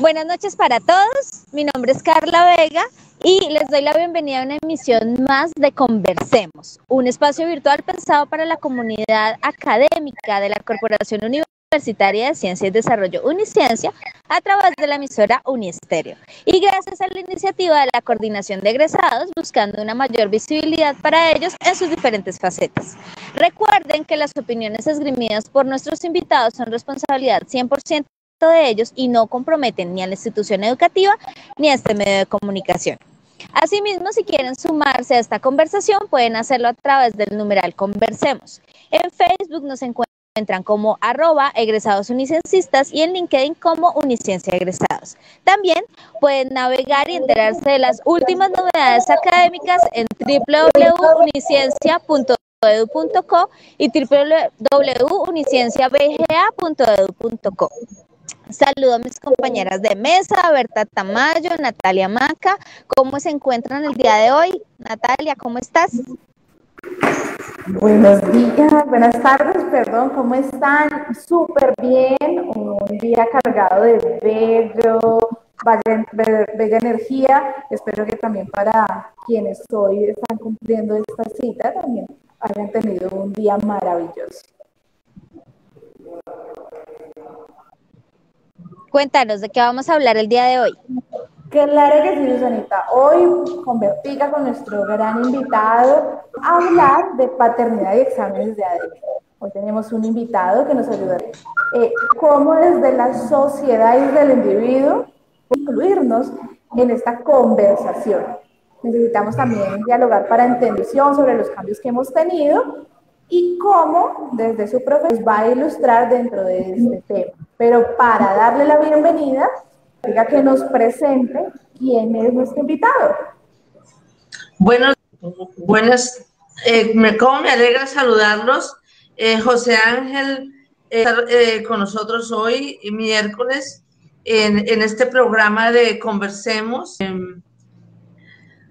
Buenas noches para todos, mi nombre es Carla Vega y les doy la bienvenida a una emisión más de Conversemos, un espacio virtual pensado para la comunidad académica de la Corporación Universitaria de Ciencia y Desarrollo Uniciencia a través de la emisora Uniestereo y gracias a la iniciativa de la Coordinación de Egresados buscando una mayor visibilidad para ellos en sus diferentes facetas. Recuerden que las opiniones esgrimidas por nuestros invitados son responsabilidad 100% de ellos y no comprometen ni a la institución educativa ni a este medio de comunicación. Asimismo, si quieren sumarse a esta conversación, pueden hacerlo a través del numeral Conversemos. En Facebook nos encuentran como @egresadosunicencistas y en LinkedIn como Uniciencia Egresados. También pueden navegar y enterarse de las últimas novedades académicas en www.uniciencia.edu.co y www.unicienciabga.edu.co. Saludo a mis compañeras de mesa, Berta Tamayo, Natalia Maca. ¿Cómo se encuentran el día de hoy? Natalia, ¿cómo estás? Buenos días, buenas tardes, perdón, ¿cómo están? Súper bien, un día cargado de bella energía. Espero que también para quienes hoy están cumpliendo esta cita también hayan tenido un día maravilloso. Cuéntanos, ¿de qué vamos a hablar el día de hoy? Claro que sí, Susanita. Hoy convertiga con nuestro gran invitado a hablar de paternidad y exámenes de ADN. Hoy tenemos un invitado que nos ayudará cómo desde la sociedad y desde el individuo incluirnos en esta conversación. Necesitamos también dialogar para entender sobre los cambios que hemos tenido y cómo desde su profesión va a ilustrar dentro de este tema. Pero para darle la bienvenida, diga que nos presente quién es nuestro invitado. Buenas, cómo me alegra saludarlos. José Ángel está con nosotros hoy, miércoles, en este programa de Conversemos.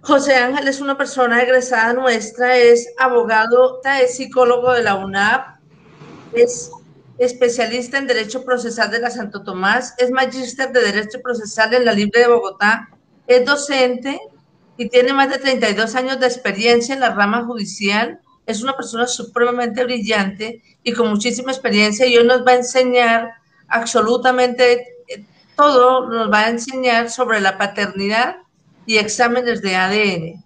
José Ángel es una persona egresada nuestra, es abogado, es psicólogo de la UNAP, es especialista en Derecho Procesal de la Santo Tomás, es magíster de Derecho Procesal en la Libre de Bogotá, es docente y tiene más de 32 años de experiencia en la rama judicial. Es una persona supremamente brillante y con muchísima experiencia y hoy nos va a enseñar absolutamente todo, nos va a enseñar sobre la paternidad y exámenes de ADN.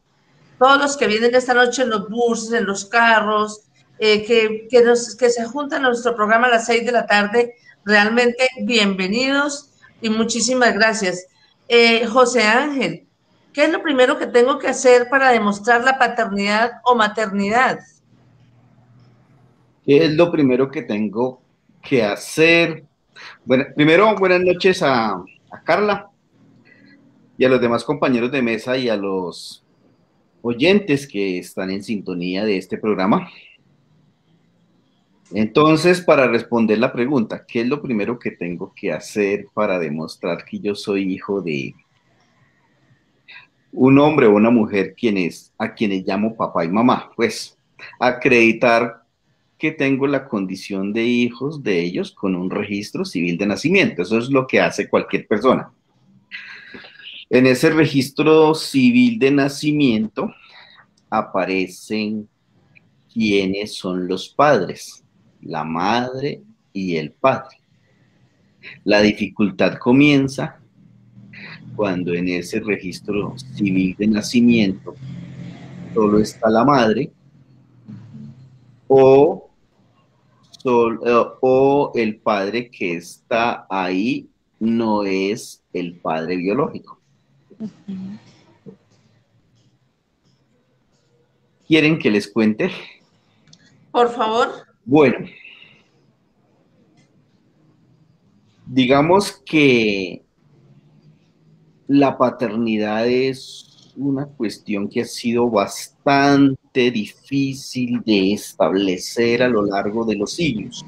Todos los que vienen esta noche en los buses, en los carros, que se juntan a nuestro programa a las 6 de la tarde, realmente bienvenidos y muchísimas gracias. José Ángel, ¿qué es lo primero que tengo que hacer para demostrar la paternidad o maternidad? ¿Qué es lo primero que tengo que hacer? Bueno, primero, buenas noches a Carla y a los demás compañeros de mesa y a los oyentes que están en sintonía de este programa. Entonces, para responder la pregunta, ¿qué es lo primero que tengo que hacer para demostrar que yo soy hijo de un hombre o una mujer a quienes llamo papá y mamá? Pues, acreditar que tengo la condición de hijos de ellos con un registro civil de nacimiento. Eso es lo que hace cualquier persona. En ese registro civil de nacimiento aparecen quiénes son los padres, la madre y el padre. La dificultad comienza cuando en ese registro civil de nacimiento solo está la madre o el padre que está ahí no es el padre biológico. ¿Quieren que les cuente? Por favor. Bueno, digamos que la paternidad es una cuestión que ha sido bastante difícil de establecer a lo largo de los siglos.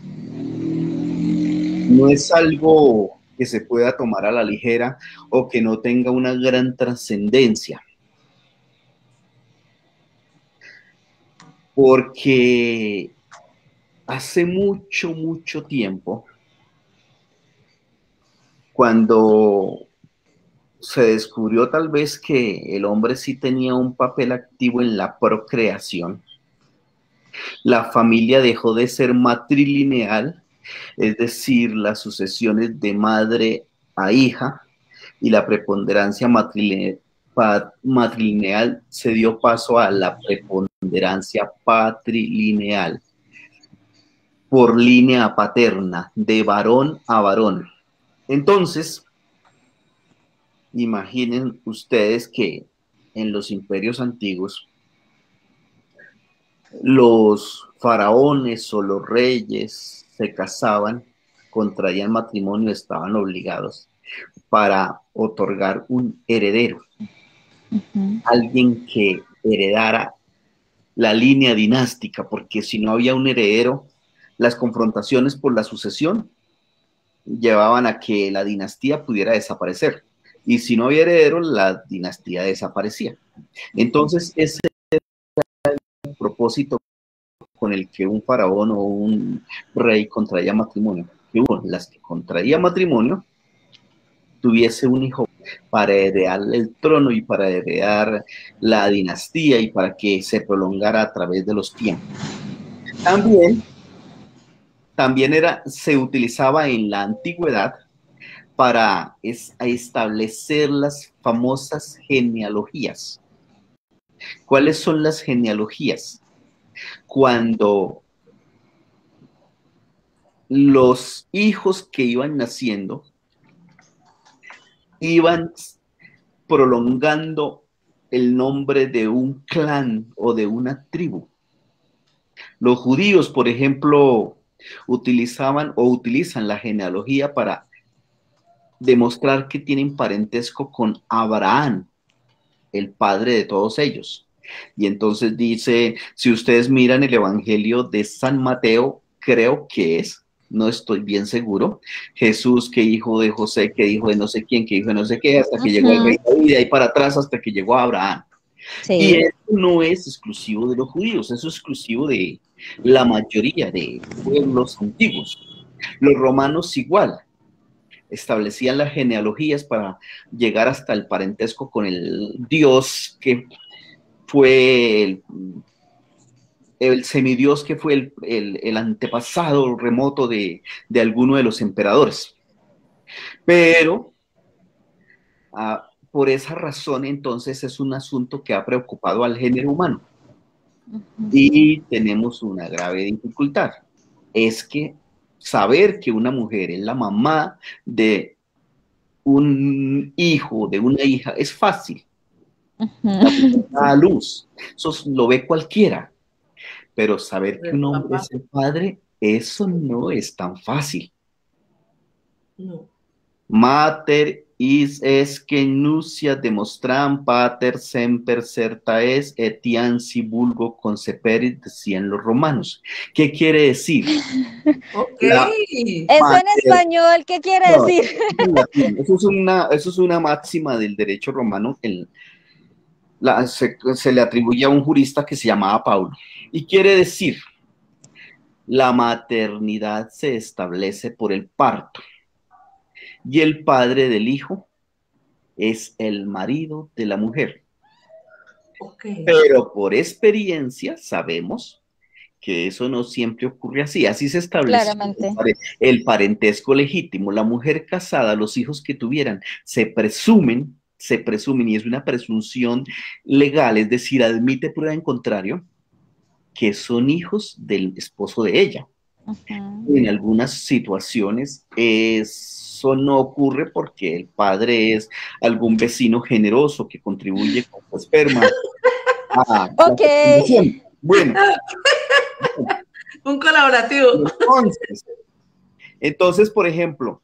No es algo que se pueda tomar a la ligera o que no tenga una gran trascendencia. Porque hace mucho, mucho tiempo, cuando se descubrió tal vez que el hombre sí tenía un papel activo en la procreación, la familia dejó de ser matrilineal, es decir, las sucesiones de madre a hija, y la preponderancia matrilineal se dio paso a la preponderancia patrilineal, por línea paterna, de varón a varón. Entonces, imaginen ustedes que en los imperios antiguos, los faraones o los reyes se casaban, contraían matrimonio, estaban obligados para otorgar un heredero, alguien que heredara la línea dinástica, porque si no había un heredero, las confrontaciones por la sucesión llevaban a que la dinastía pudiera desaparecer. Y si no había heredero, la dinastía desaparecía. Entonces, ese era el propósito con el que un faraón o un rey contraía matrimonio. Que uno, las que contraía matrimonio, tuviese un hijo para heredar el trono y para heredar la dinastía y para que se prolongara a través de los tiempos. También se utilizaba en la antigüedad para establecer las famosas genealogías. ¿Cuáles son las genealogías? Cuando los hijos que iban naciendo iban prolongando el nombre de un clan o de una tribu. Los judíos, por ejemplo, utilizaban o utilizan la genealogía para demostrar que tienen parentesco con Abraham, el padre de todos ellos. Y entonces dice, si ustedes miran el Evangelio de San Mateo, creo que es, no estoy bien seguro, Jesús, que hijo de José, que hijo de no sé quién, que hijo de no sé qué, hasta que llegó al rey David, y de ahí para atrás hasta que llegó a Abraham. Sí. Y eso no es exclusivo de los judíos, eso es exclusivo de la mayoría de pueblos antiguos. Los romanos igual establecían las genealogías para llegar hasta el parentesco con el dios que fue el semidios, que fue el antepasado remoto de alguno de los emperadores. Pero por esa razón, entonces, es un asunto que ha preocupado al género humano. Y tenemos una grave dificultad. Es que saber que una mujer es la mamá de un hijo, de una hija, es fácil. A luz, eso lo ve cualquiera. Pero saber que un hombre es el padre, eso no es tan fácil. No. Mater is que nuncia demostram pater semper certa es etiansi vulgo conceperit, decían los romanos. ¿Qué quiere decir? Okay. Eso en español, ¿qué quiere decir? Eso es una máxima del derecho romano. Se le atribuye a un jurista que se llamaba Paulo. Y quiere decir, la maternidad se establece por el parto. Y el padre del hijo es el marido de la mujer. Okay. Pero por experiencia sabemos que eso no siempre ocurre así. Así se establece el parentesco legítimo. La mujer casada, los hijos que tuvieran, se presumen, y es una presunción legal, es decir, admite prueba en contrario, que son hijos del esposo de ella. En algunas situaciones eso no ocurre porque el padre es algún vecino generoso que contribuye con su esperma a la fecundación. Bueno. Un colaborativo. Entonces, por ejemplo,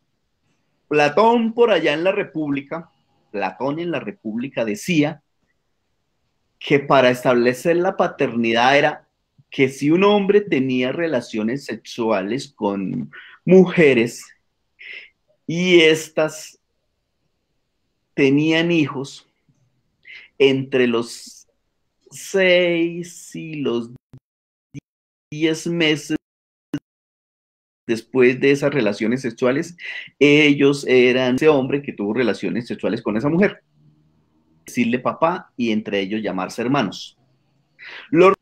Platón por allá en la República, Platón en la República decía que para establecer la paternidad era que si un hombre tenía relaciones sexuales con mujeres y éstas tenían hijos entre los 6 y los 10 meses después de esas relaciones sexuales, ellos eran ese hombre que tuvo relaciones sexuales con esa mujer. Decirle papá y entre ellos llamarse hermanos. Los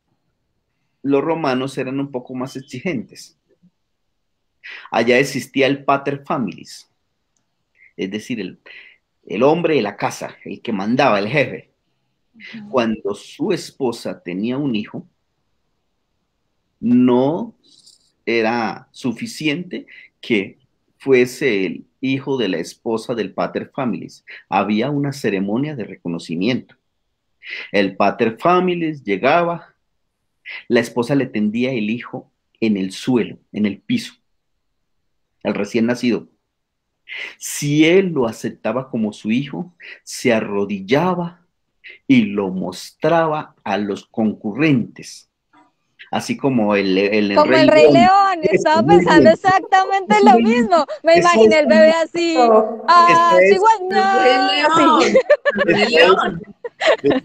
romanos eran un poco más exigentes. Allá existía el pater familis, es decir, el hombre de la casa, el que mandaba, el jefe. Cuando su esposa tenía un hijo, no era suficiente que fuese el hijo de la esposa del pater familis. Había una ceremonia de reconocimiento. El pater familis llegaba, la esposa le tendía el hijo en el suelo, en el piso, el recién nacido. Si él lo aceptaba como su hijo, se arrodillaba y lo mostraba a los concurrentes. Así como el como el Rey León, estaba pensando exactamente lo mismo. Me imaginé el bebé así.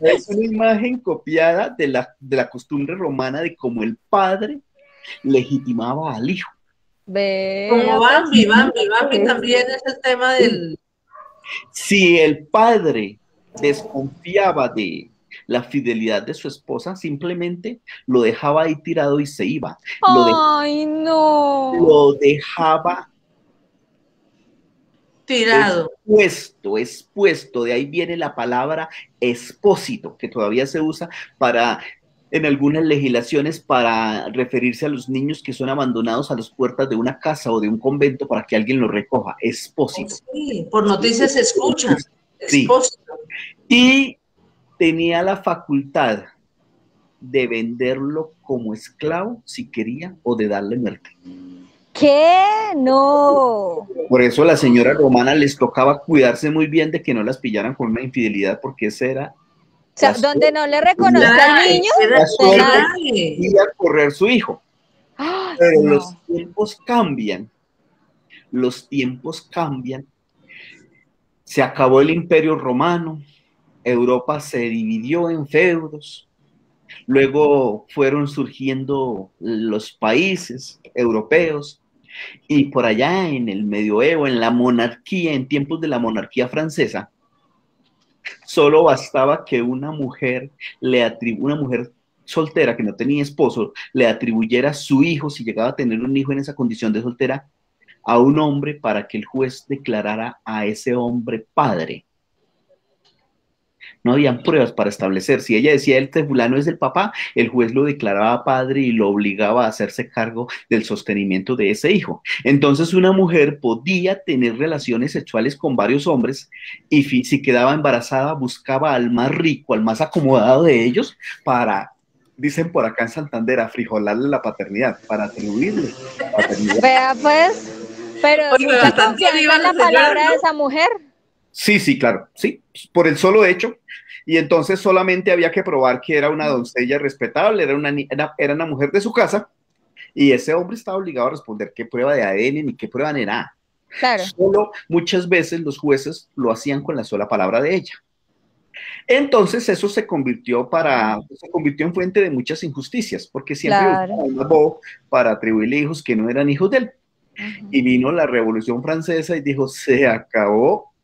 Es una imagen copiada de la costumbre romana de cómo el padre legitimaba al hijo. Como Bambi también es el tema del... Si el padre desconfiaba de la fidelidad de su esposa, simplemente lo dejaba ahí tirado y se iba. Lo dejaba tirado. Expuesto. De ahí viene la palabra expósito, que todavía se usa en algunas legislaciones para referirse a los niños que son abandonados a las puertas de una casa o de un convento para que alguien los recoja. Expósito. Sí, por noticias se escucha. Expósito. Y tenía la facultad de venderlo como esclavo si quería o de darle muerte. ¿Qué? No. Por eso a la señora romana les tocaba cuidarse muy bien de que no las pillaran con una infidelidad, porque esa era... O sea, donde no le reconozca al niño, iba a correr su hijo. Pero no. Los tiempos cambian. Se acabó el Imperio Romano, Europa se dividió en feudos, luego fueron surgiendo los países europeos, y por allá en el medioevo, en la monarquía, en tiempos de la monarquía francesa, solo bastaba que una mujer soltera que no tenía esposo le atribuyera a su hijo, si llegaba a tener un hijo en esa condición de soltera, a un hombre para que el juez declarara a ese hombre padre. No habían pruebas para establecer. Si ella decía el fulano es el papá, el juez lo declaraba padre y lo obligaba a hacerse cargo del sostenimiento de ese hijo. Entonces una mujer podía tener relaciones sexuales con varios hombres y si quedaba embarazada buscaba al más rico, al más acomodado de ellos para, dicen por acá en Santander, a frijolarle la paternidad, para atribuirle la paternidad. Vea pues, pero mucha confianza en la palabra de esa mujer. Sí, claro, sí, por el solo hecho. Y entonces solamente había que probar que era una doncella respetable, era una mujer de su casa, y ese hombre estaba obligado a responder qué prueba de ADN ni qué prueba ni nada. Claro. Solo muchas veces los jueces lo hacían con la sola palabra de ella. Entonces eso se convirtió en fuente de muchas injusticias, porque siempre hubo para atribuirle hijos que no eran hijos de él. Y vino la Revolución Francesa y dijo, se acabó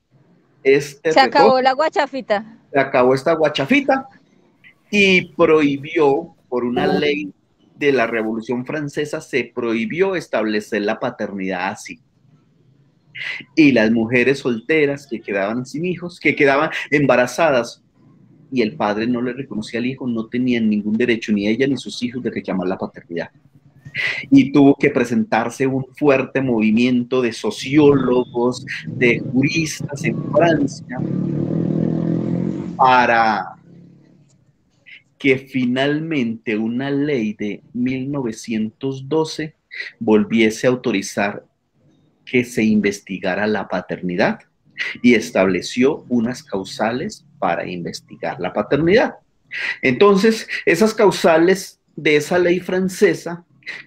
se acabó la guachafita. Se acabó esta guachafita y prohibió, por una ley de la Revolución Francesa, se prohibió establecer la paternidad así. Y las mujeres solteras que quedaban sin hijos, que quedaban embarazadas y el padre no le reconocía al hijo, no tenían ningún derecho, ni ella ni sus hijos, de reclamar la paternidad. Y tuvo que presentarse un fuerte movimiento de sociólogos, de juristas en Francia, para que finalmente una ley de 1912 volviese a autorizar que se investigara la paternidad y estableció unas causales para investigar la paternidad. Entonces, esas causales de esa ley francesa,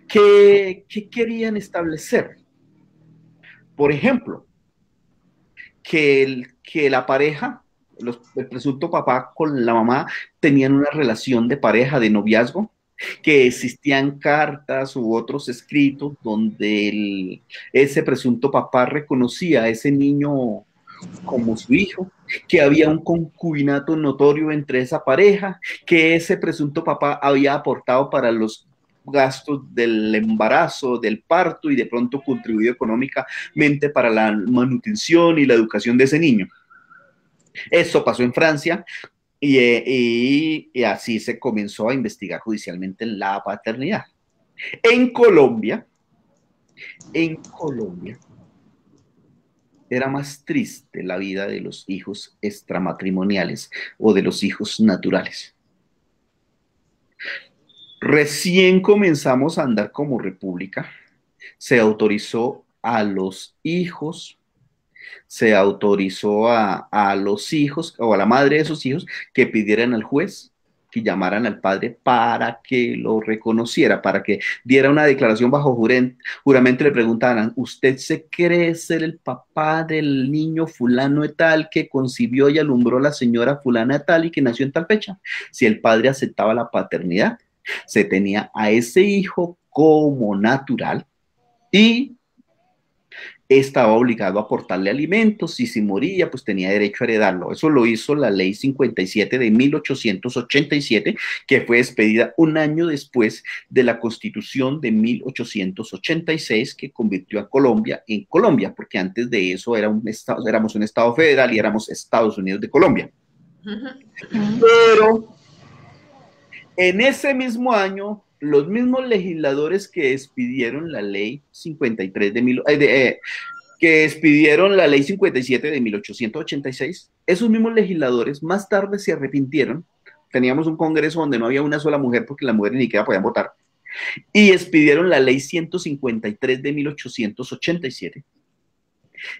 ¿qué querían establecer? Por ejemplo, que la pareja, el presunto papá con la mamá tenían una relación de pareja, de noviazgo, que existían cartas u otros escritos donde ese presunto papá reconocía a ese niño como su hijo, que había un concubinato notorio entre esa pareja, que ese presunto papá había aportado para los gastos del embarazo, del parto y de pronto contribuido económicamente para la manutención y la educación de ese niño. Eso pasó en Francia y así se comenzó a investigar judicialmente la paternidad. En Colombia, era más triste la vida de los hijos extramatrimoniales o de los hijos naturales. Recién comenzamos a andar como república, se autorizó a los hijos, se autorizó a los hijos o a la madre de sus hijos que pidieran al juez que llamaran al padre para que lo reconociera, para que diera una declaración bajo juramento. Le preguntaran, ¿usted se cree ser el papá del niño fulano de tal que concibió y alumbró la señora fulana de tal y que nació en tal fecha? Si el padre aceptaba la paternidad, se tenía a ese hijo como natural y estaba obligado a aportarle alimentos y si moría, pues tenía derecho a heredarlo. Eso lo hizo la Ley 57 de 1887, que fue expedida un año después de la Constitución de 1886, que convirtió a Colombia en Colombia, porque antes de eso éramos un estado federal y éramos Estados Unidos de Colombia. Pero en ese mismo año, los mismos legisladores que expidieron la ley 53 que expidieron la ley 57 de 1886, esos mismos legisladores más tarde se arrepintieron. Teníamos un congreso donde no había una sola mujer porque las mujeres ni siquiera podían votar, y expidieron la ley 153 de 1887.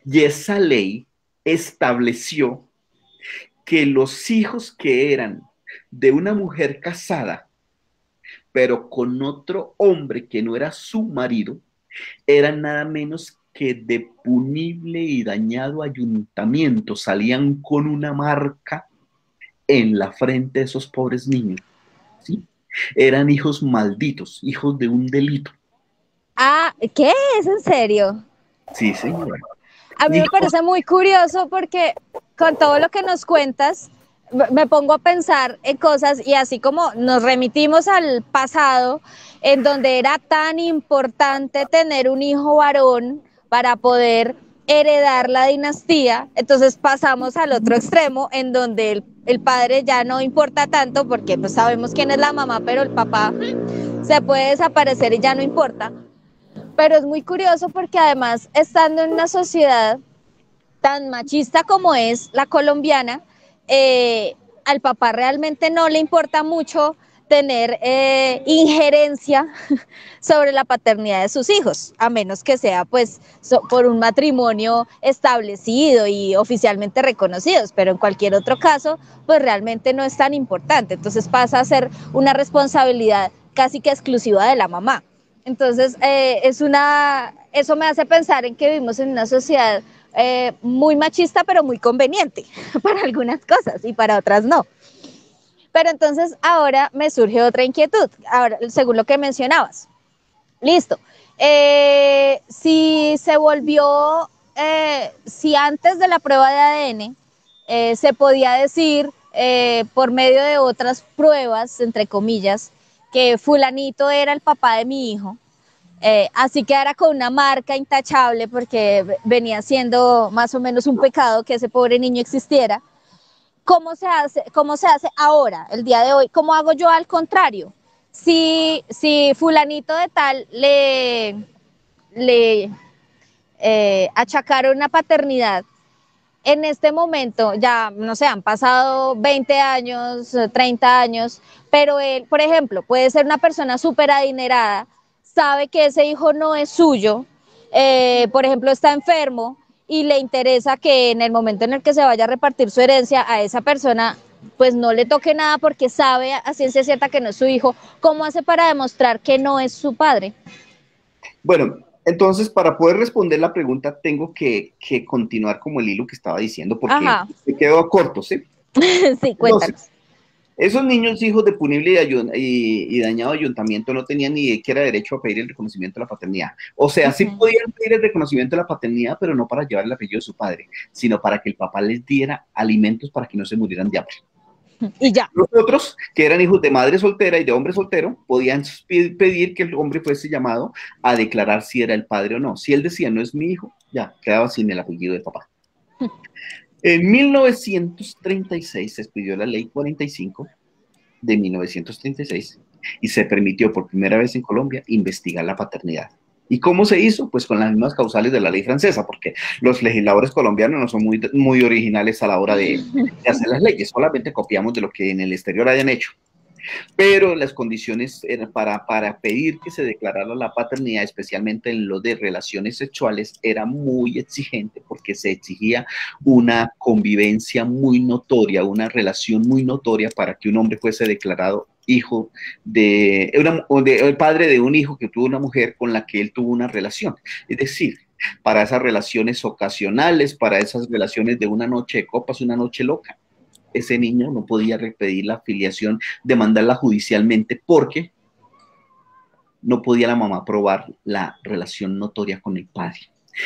Y esa ley estableció que los hijos que eran de una mujer casada, pero con otro hombre que no era su marido, eran nada menos que de punible y dañado ayuntamiento. Salían con una marca en la frente de esos pobres niños, ¿sí? Eran hijos malditos, hijos de un delito. Ah, ¿qué? ¿Es en serio? Sí, señora. A mí me parece muy curioso porque con todo lo que nos cuentas, me pongo a pensar en cosas y así como nos remitimos al pasado, en donde era tan importante tener un hijo varón para poder heredar la dinastía, entonces pasamos al otro extremo en donde el padre ya no importa tanto porque pues sabemos quién es la mamá, pero el papá se puede desaparecer y ya no importa. Pero es muy curioso porque además estando en una sociedad tan machista como es la colombiana, al papá realmente no le importa mucho tener injerencia sobre la paternidad de sus hijos, a menos que sea pues por un matrimonio establecido y oficialmente reconocidos, pero en cualquier otro caso pues realmente no es tan importante, entonces pasa a ser una responsabilidad casi que exclusiva de la mamá. Entonces eso me hace pensar en que vivimos en una sociedad muy machista, pero muy conveniente para algunas cosas y para otras no. Pero entonces ahora me surge otra inquietud, ahora, según lo que mencionabas. Listo. Si se volvió, si antes de la prueba de ADN se podía decir por medio de otras pruebas, entre comillas, que fulanito era el papá de mi hijo, así quedara con una marca intachable porque venía siendo más o menos un pecado que ese pobre niño existiera. ¿Cómo se hace ahora, el día de hoy? ¿Cómo hago yo al contrario? Si fulanito de tal le achacaron una paternidad, en este momento, ya, no sé, han pasado 20 años, 30 años, pero él, por ejemplo, puede ser una persona súper adinerada, sabe que ese hijo no es suyo, por ejemplo, está enfermo y le interesa que en el momento en el que se vaya a repartir su herencia a esa persona, pues no le toque nada porque sabe a ciencia cierta que no es su hijo. ¿Cómo hace para demostrar que no es su padre? Bueno, entonces para poder responder la pregunta tengo que continuar como el hilo que estaba diciendo porque Ajá. me quedo corto, ¿sí? Sí, cuéntanos. Entonces, esos niños hijos de punible y dañado ayuntamiento no tenían ni siquiera derecho a pedir el reconocimiento de la paternidad. O sea, sí podían pedir el reconocimiento de la paternidad, pero no para llevar el apellido de su padre, sino para que el papá les diera alimentos para que no se murieran de hambre. Y ya. Los otros, que eran hijos de madre soltera y de hombre soltero, podían pedir que el hombre fuese llamado a declarar si era el padre o no. Si él decía, no es mi hijo, ya, quedaba sin el apellido del papá. En 1936 se expidió la ley 45 de 1936 y se permitió por primera vez en Colombia investigar la paternidad. ¿Y cómo se hizo? Pues con las mismas causales de la ley francesa, porque los legisladores colombianos no son muy originales a la hora de hacer las leyes, solamente copiamos de lo que en el exterior hayan hecho. Pero las condiciones eran para pedir que se declarara la paternidad, especialmente en lo de relaciones sexuales, era muy exigente porque se exigía una convivencia muy notoria, una relación muy notoria para que un hombre fuese declarado hijo el padre de un hijo que tuvo una mujer con la que él tuvo una relación. Es decir, para esas relaciones ocasionales, para esas relaciones de una noche de copas, una noche loca, ese niño no podía repetir la filiación, demandarla judicialmente porque no podía la mamá probar la relación notoria con el padre.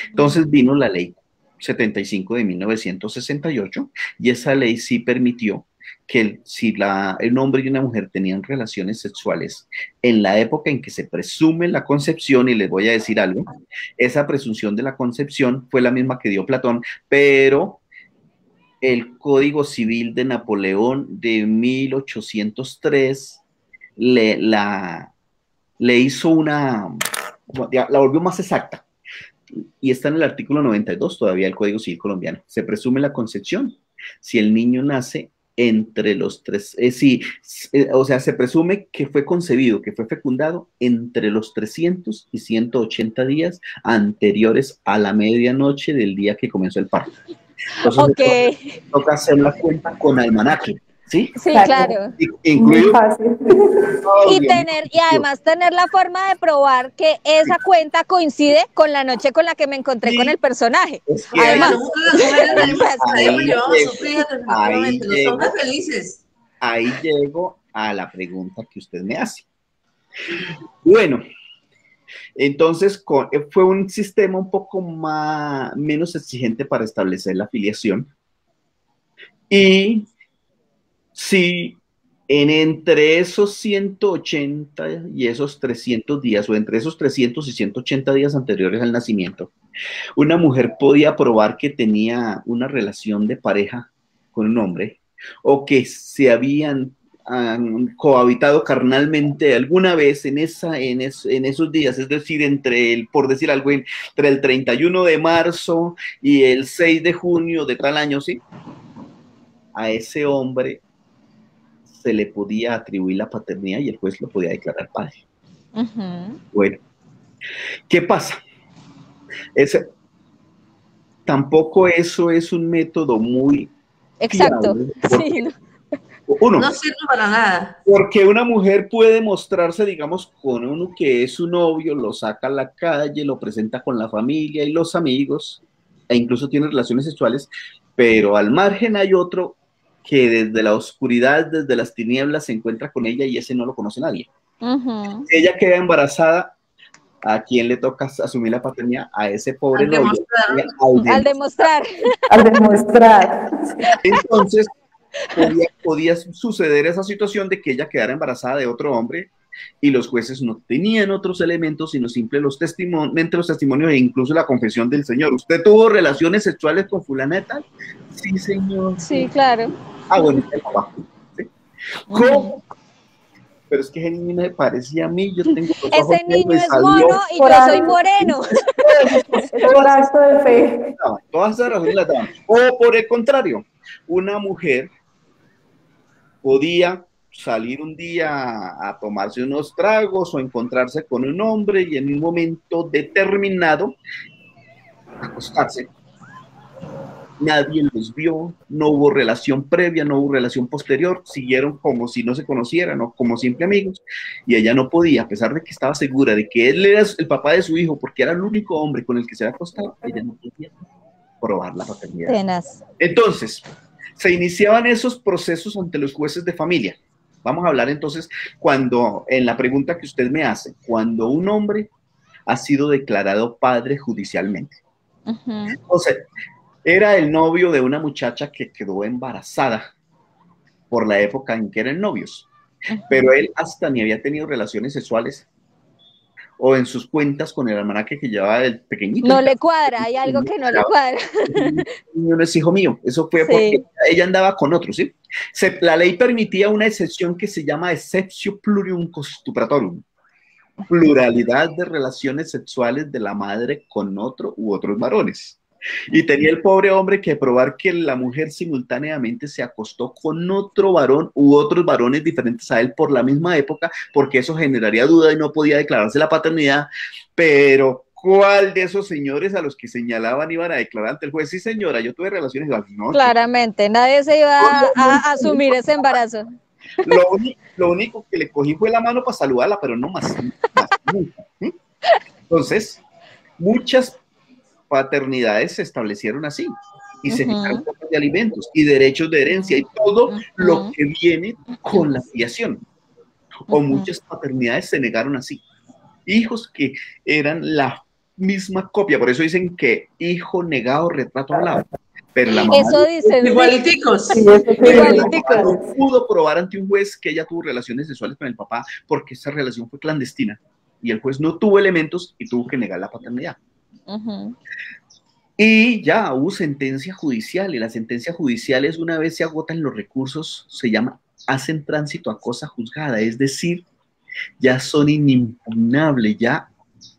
Entonces vino la ley 75 de 1968 y esa ley sí permitió que si un hombre y una mujer tenían relaciones sexuales en la época en que se presume la concepción, y les voy a decir algo, esa presunción de la concepción fue la misma que dio Platón, pero el Código Civil de Napoleón de 1803 la hizo la volvió más exacta. Y está en el artículo 92 todavía del Código Civil colombiano. Se presume la concepción si el niño nace entre los o sea, se presume que fue concebido, que fue fecundado entre los 300 y 180 días anteriores a la medianoche del día que comenzó el parto. Entonces, toca hacer la cuenta con almanaque, ¿sí? Sí, claro. Muy fácil. Y además tener la forma de probar que esa cuenta coincide con la noche con la que me encontré con el personaje. Además, ahí llego a la pregunta que usted me hace. Bueno, entonces fue un sistema un poco menos exigente para establecer la filiación. Y si entre esos 180 y esos 300 días, o entre esos 300 y 180 días anteriores al nacimiento, una mujer podía probar que tenía una relación de pareja con un hombre, o que se habían cohabitado carnalmente alguna vez en esos días, es decir, por decir algo, entre el 31 de marzo y el 6 de junio de tal año, ¿sí? A ese hombre se le podía atribuir la paternidad y el juez lo podía declarar padre. Bueno, ¿qué pasa? Tampoco eso es un método muy exacto. Fiable, sí. No sirve para nada. Porque una mujer puede mostrarse, digamos, con uno que es su novio, lo saca a la calle, lo presenta con la familia y los amigos, e incluso tiene relaciones sexuales, pero al margen hay otro que desde la oscuridad, desde las tinieblas, se encuentra con ella y ese no lo conoce nadie. Si ella queda embarazada, ¿a quién le toca asumir la paternidad? A ese pobre novio. Al demostrar. Entonces, podía suceder esa situación de que ella quedara embarazada de otro hombre y los jueces no tenían otros elementos sino simplemente los testimonios e incluso la confesión del señor. ¿Usted tuvo relaciones sexuales con fulaneta? Sí, señor. Sí, claro. Ah, bueno, el papá. ¿Sí? ¿Cómo? pero es que ese niño me parecía a mí, yo tengo los ojos Ese niño negros y es salió. mono y Por yo ahí. soy moreno. Es por acto de fe. Todas esas razones las daban. O por el contrario, una mujer podía salir un día a tomarse unos tragos o encontrarse con un hombre y en un momento determinado acostarse. Nadie los vio, no hubo relación previa, no hubo relación posterior, siguieron como si no se conocieran o como simple amigos, y ella no podía, a pesar de que estaba segura de que él era el papá de su hijo, porque era el único hombre con el que se había acostado, ella no podía probar la paternidad. Tenaz. Entonces, se iniciaban esos procesos ante los jueces de familia. Vamos a hablar entonces cuando, en la pregunta que usted me hace, cuando un hombre ha sido declarado padre judicialmente. O sea, era el novio de una muchacha que quedó embarazada por la época en que eran novios, pero él hasta ni había tenido relaciones sexuales o en sus cuentas con el almanaque que llevaba el pequeñito. No le cuadra, hay algo que no le cuadra. No es hijo mío, eso fue porque ella andaba con otros, ¿sí? La ley permitía una excepción que se llama exceptio plurium costubratorum, pluralidad de relaciones sexuales de la madre con otro u otros varones. Y tenía el pobre hombre que probar que la mujer simultáneamente se acostó con otro varón u otros varones diferentes a él por la misma época, porque eso generaría duda y no podía declararse la paternidad. Pero ¿cuál de esos señores a los que señalaban iban a declarar ante el juez? Sí, señora, yo tuve relaciones. No, claramente, nadie se iba a asumir ese embarazo. Lo único que le cogí fue la mano para saludarla, pero no más nunca. Entonces, muchas paternidades se establecieron así y se fijaron cuotas de alimentos y derechos de herencia y todo lo que viene con la filiación. O muchas paternidades se negaron así. Hijos que eran la misma copia, por eso dicen que hijo negado, retrato hablado. Pero la mamá eso dicen igualiticos. Sí, eso sí, igualiticos. no pudo probar ante un juez que ella tuvo relaciones sexuales con el papá porque esa relación fue clandestina y el juez no tuvo elementos y tuvo que negar la paternidad. Y ya hubo sentencia judicial, y la sentencia judicial es, una vez se agotan los recursos, se llama, hacen tránsito a cosa juzgada, es decir, ya son inimpugnables, ya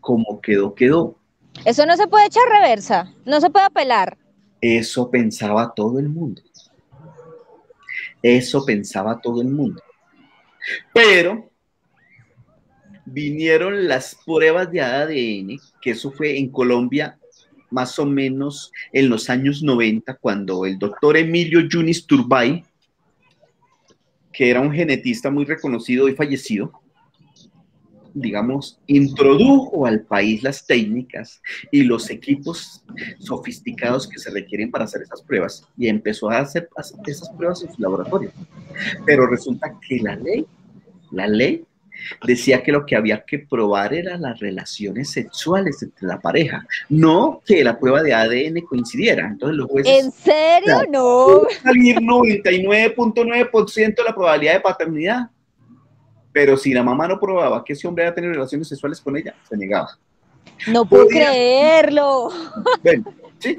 como quedó, quedó. Eso no se puede echar reversa, no se puede apelar. Eso pensaba todo el mundo. Eso pensaba todo el mundo. Pero vinieron las pruebas de ADN, que eso fue en Colombia más o menos en los años 90, cuando el doctor Emilio Yunis Turbay, que era un genetista muy reconocido y fallecido, digamos, introdujo al país las técnicas y los equipos sofisticados que se requieren para hacer esas pruebas, y empezó a hacer esas pruebas en su laboratorio. Pero resulta que la ley decía que lo que había que probar eran las relaciones sexuales entre la pareja, no que la prueba de ADN coincidiera. Entonces los jueces... ¿En serio? O sea, no. salir 99.9% de la probabilidad de paternidad, pero si la mamá no probaba que ese hombre había tenido relaciones sexuales con ella, se negaba. No puedo creerlo. Bueno, ¿sí?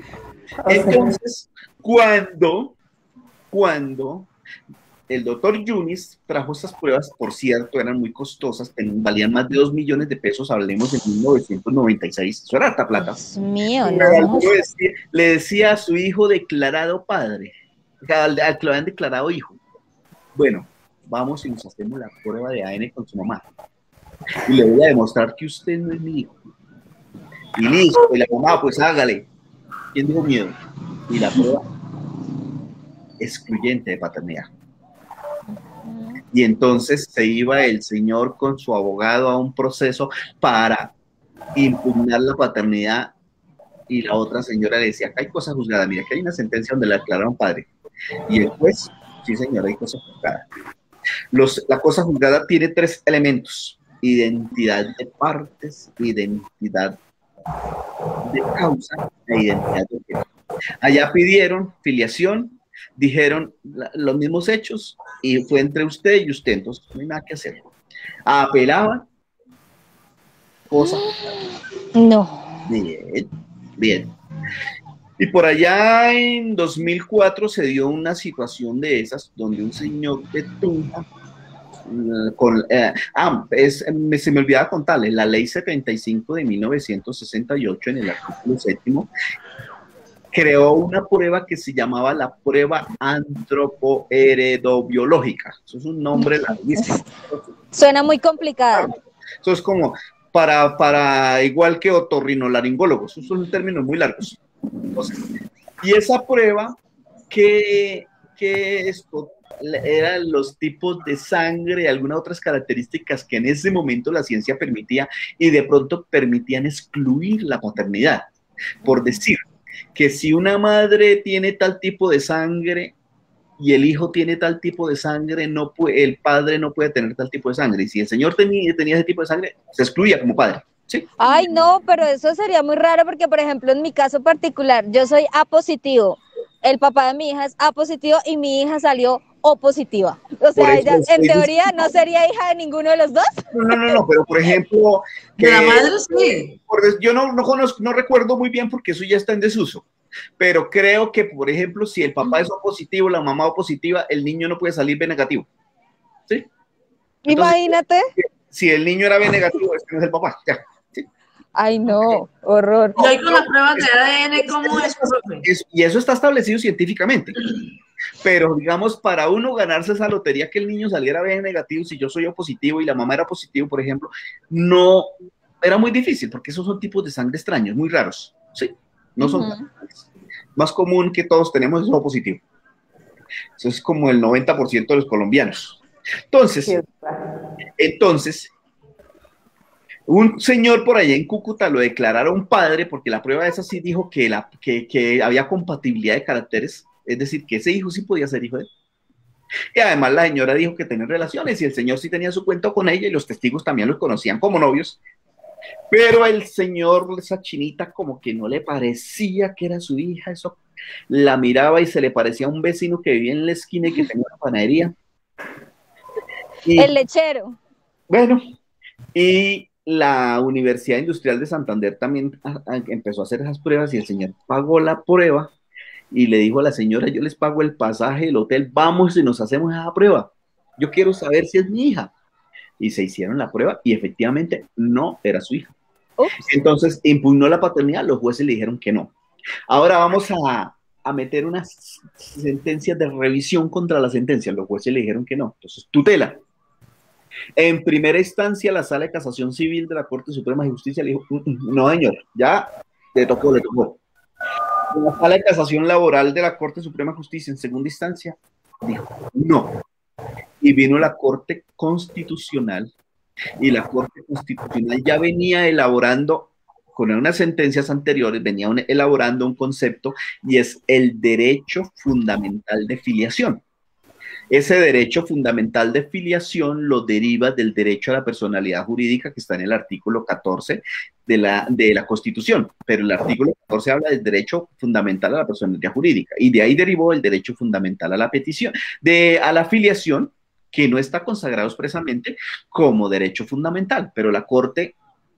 Entonces, cuando el doctor Yunis trajo estas pruebas, por cierto, eran muy costosas, valían más de 2 millones de pesos, hablemos de 1996, eso era harta plata. Dios mío, no. Le decía a su hijo declarado padre, al que lo habían declarado hijo, bueno, vamos y nos hacemos la prueba de ADN con su mamá, y le voy a demostrar que usted no es mi hijo. Y listo, y la mamá, pues hágale. ¿Quién dijo miedo? Y la prueba excluyente de paternidad. Y entonces se iba el señor con su abogado a un proceso para impugnar la paternidad, y la otra señora le decía, acá hay cosa juzgada, mira, que hay una sentencia donde la declararon padre. Y el juez, sí señora, hay cosa juzgada. La cosa juzgada tiene 3 elementos: identidad de partes, identidad de causa e identidad de objeto. Allá pidieron filiación, dijeron los mismos hechos y fue entre usted y usted, entonces no hay nada que hacer. Apelaban, cosa. No. Bien. Y por allá en 2004 se dio una situación de esas donde un señor de Tunja se me olvidaba contarles, la ley 75 de 1968 en el artículo 7 creó una prueba que se llamaba la prueba antropoheredobiológica. Eso es un nombre larguísimo. Suena muy complicada. Eso es como para igual que otorrinolaringólogos. Esos son términos muy largos. Entonces, y esa prueba que esto eran los tipos de sangre y algunas otras características que en ese momento la ciencia permitía y de pronto permitían excluir la paternidad. Por decir que si una madre tiene tal tipo de sangre y el hijo tiene tal tipo de sangre, el padre no puede tener tal tipo de sangre. Y si el señor tenía ese tipo de sangre, se excluía como padre. ¿Sí? Ay, no, pero eso sería muy raro porque, por ejemplo, en mi caso particular, yo soy A positivo, el papá de mi hija es A positivo y mi hija salió O positiva. O sea, ella en teoría no sería hija de ninguno de los dos. No, pero por ejemplo... De la madre sí. Yo no recuerdo muy bien porque eso ya está en desuso. Pero creo que, por ejemplo, si el papá es O positivo, la mamá O positiva, el niño no puede salir B negativo. ¿Sí? Entonces, imagínate. Si el niño era B negativo, este no es el papá. Ya. ¿Sí? Ay, no, horror. Y hoy con las pruebas de ADN, ¿cómo es, profe? Y eso está establecido científicamente. Pero, digamos, para uno ganarse esa lotería que el niño saliera B negativo, si yo soy O positivo y la mamá era positivo, por ejemplo, no, era muy difícil, porque esos son tipos de sangre extraños, muy raros. ¿Sí? No son más común que todos tenemos es O positivo. Eso es como el 90% de los colombianos. Entonces, un señor por allá en Cúcuta lo declararon padre porque la prueba esa sí dijo que había compatibilidad de caracteres, es decir, que ese hijo sí podía ser hijo de él. Y además la señora dijo que tenían relaciones y el señor sí tenía su cuento con ella y los testigos también los conocían como novios. Pero el señor, esa chinita, como que no le parecía que era su hija, eso la miraba y se le parecía a un vecino que vivía en la esquina y que tenía una panadería. Y, el lechero. Bueno, y la Universidad Industrial de Santander también empezó a hacer esas pruebas y el señor pagó la prueba y le dijo a la señora, yo les pago el pasaje, el hotel, vamos y nos hacemos esa prueba. Yo quiero saber si es mi hija. Y se hicieron la prueba y efectivamente no era su hija. Ups. Entonces impugnó la paternidad, los jueces le dijeron que no. Ahora vamos a meter unas sentencias de revisión contra la sentencia, los jueces le dijeron que no. Entonces, tutela. En primera instancia, la Sala de Casación Civil de la Corte Suprema de Justicia le dijo, no señor, ya le tocó. La Sala de Casación Laboral de la Corte Suprema de Justicia en segunda instancia dijo, no. Y vino la Corte Constitucional y la Corte Constitucional ya venía elaborando, con unas sentencias anteriores, venía elaborando un concepto y es el derecho fundamental de filiación. Ese derecho fundamental de filiación lo deriva del derecho a la personalidad jurídica que está en el artículo 14 de la Constitución, pero el artículo 14 habla del derecho fundamental a la personalidad jurídica y de ahí derivó el derecho fundamental a la petición, a la filiación, que no está consagrado expresamente como derecho fundamental, pero la Corte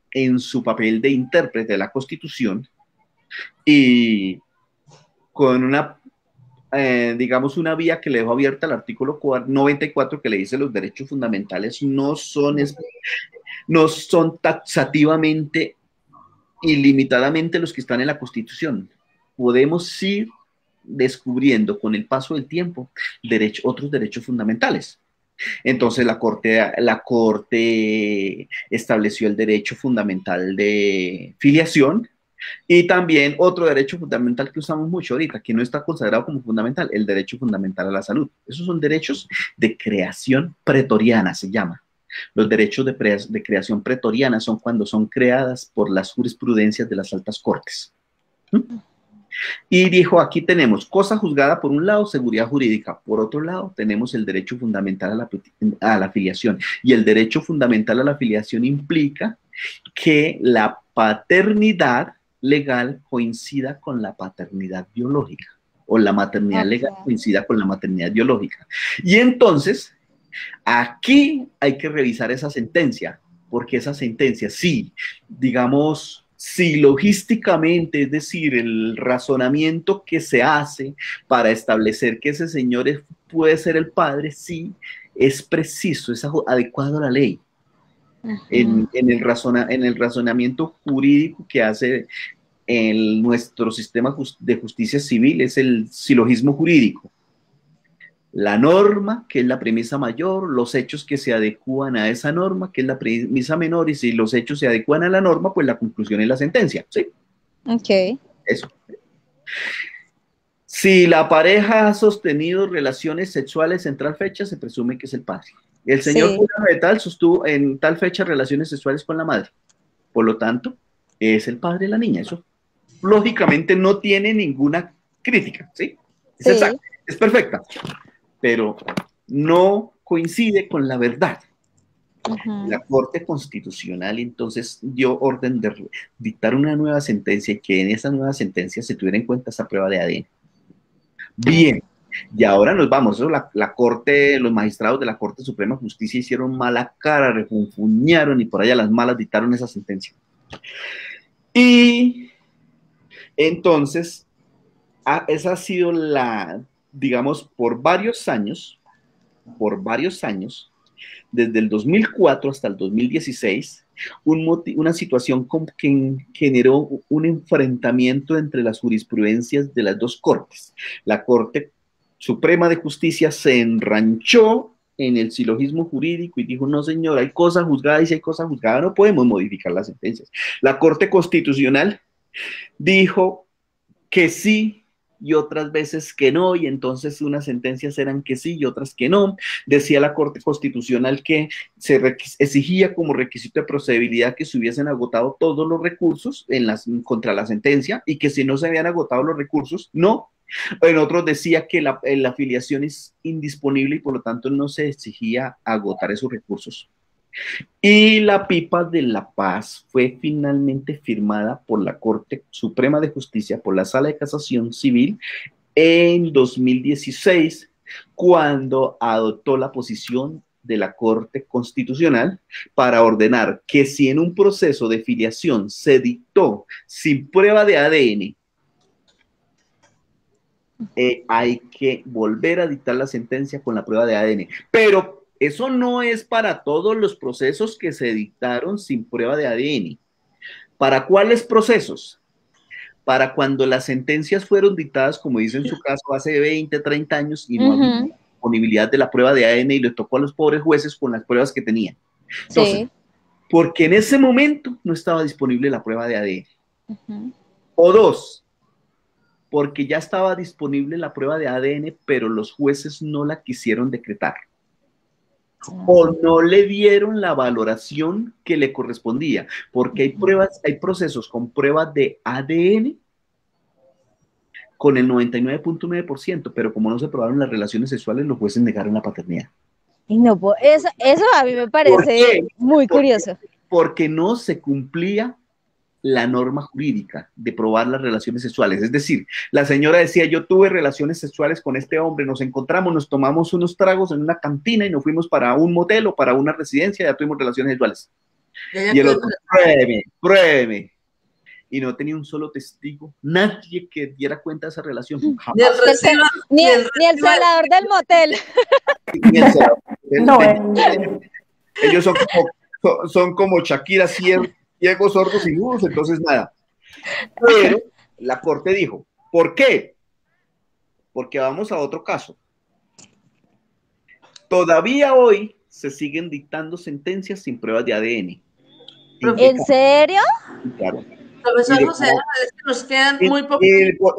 en su papel de intérprete de la Constitución y con una digamos, una vía que le dejó abierta al artículo 94 que le dice los derechos fundamentales no son taxativamente ilimitadamente los que están en la Constitución. Podemos ir descubriendo con el paso del tiempo otros derechos fundamentales. Entonces la Corte estableció el derecho fundamental de filiación. Y también otro derecho fundamental que usamos mucho ahorita, que no está consagrado como fundamental, el derecho fundamental a la salud. Esos son derechos de creación pretoriana, se llama. Los derechos de creación pretoriana son cuando son creadas por las jurisprudencias de las altas cortes. Y dijo, aquí tenemos cosa juzgada por un lado, seguridad jurídica. Por otro lado, tenemos el derecho fundamental a la filiación. Y el derecho fundamental a la filiación implica que la paternidad legal coincida con la paternidad biológica o la maternidad legal coincida con la maternidad biológica. Y entonces, aquí hay que revisar esa sentencia, porque esa sentencia, sí, digamos, si logísticamente, es decir, el razonamiento que se hace para establecer que ese señor puede ser el padre, sí, es preciso, es adecuado a la ley. En el razonamiento jurídico que hace nuestro sistema de justicia civil, es el silogismo jurídico. La norma, que es la premisa mayor, los hechos que se adecúan a esa norma, que es la premisa menor, y si los hechos se adecúan a la norma, pues la conclusión es la sentencia, ¿sí? Ok. Eso. Si la pareja ha sostenido relaciones sexuales en tal fecha, se presume que es el padre. El señor fulano de tal sostuvo en tal fecha relaciones sexuales con la madre. Por lo tanto, es el padre de la niña. Eso, lógicamente, no tiene ninguna crítica, ¿sí? Es exacto, es perfecta, pero no coincide con la verdad. La Corte Constitucional entonces dio orden de dictar una nueva sentencia y que en esa nueva sentencia se tuviera en cuenta esa prueba de ADN. Bien, y ahora nos vamos. Eso la Corte, los magistrados de la Corte Suprema de Justicia hicieron mala cara, refunfuñaron y por allá las malas dictaron esa sentencia. Y entonces, esa ha sido digamos, por varios años, desde el 2004 hasta el 2016, una situación que generó un enfrentamiento entre las jurisprudencias de las dos cortes. La Corte Suprema de Justicia se enranchó en el silogismo jurídico y dijo, no señor, hay cosa juzgada y si hay cosa juzgada no podemos modificar las sentencias. La Corte Constitucional dijo que sí, y otras veces que no, y entonces unas sentencias eran que sí y otras que no. Decía la Corte Constitucional que se exigía como requisito de procedibilidad que se hubiesen agotado todos los recursos contra la sentencia, y que si no se habían agotado los recursos, no. En otros decía que la afiliación es indisponible y por lo tanto no se exigía agotar esos recursos. Y la pipa de la paz fue finalmente firmada por la Corte Suprema de Justicia, por la Sala de Casación Civil, en 2016, cuando adoptó la posición de la Corte Constitucional para ordenar que si en un proceso de filiación se dictó sin prueba de ADN, hay que volver a dictar la sentencia con la prueba de ADN. Pero eso no es para todos los procesos que se dictaron sin prueba de ADN. ¿Para cuáles procesos? Para cuando las sentencias fueron dictadas, como dice en su caso, hace 20, 30 años y no había disponibilidad de la prueba de ADN y le tocó a los pobres jueces con las pruebas que tenían. Entonces, porque en ese momento no estaba disponible la prueba de ADN. O dos, porque ya estaba disponible la prueba de ADN, pero los jueces no la quisieron decretar. O no le dieron la valoración que le correspondía, porque hay procesos con pruebas de ADN con el 99.9%, pero como no se probaron las relaciones sexuales, los jueces negaron la paternidad. Y no, eso a mí me parece muy curioso. Porque no se cumplía la norma jurídica de probar las relaciones sexuales. Es decir, la señora decía, yo tuve relaciones sexuales con este hombre, nos encontramos, nos tomamos unos tragos en una cantina y nos fuimos para un motel o para una residencia, ya tuvimos relaciones sexuales. Y el otro, pruébeme. Y no tenía un solo testigo, nadie que diera cuenta de esa relación. Ni el celador del motel. Ni el celador del motel. Ellos son como Shakira, ciegos, sordos y mudos, entonces nada. Pero la Corte dijo, ¿por qué? Porque vamos a otro caso. Todavía hoy se siguen dictando sentencias sin pruebas de ADN. ¿En serio? Claro. Profesor José, es que nos quedan muy pocos.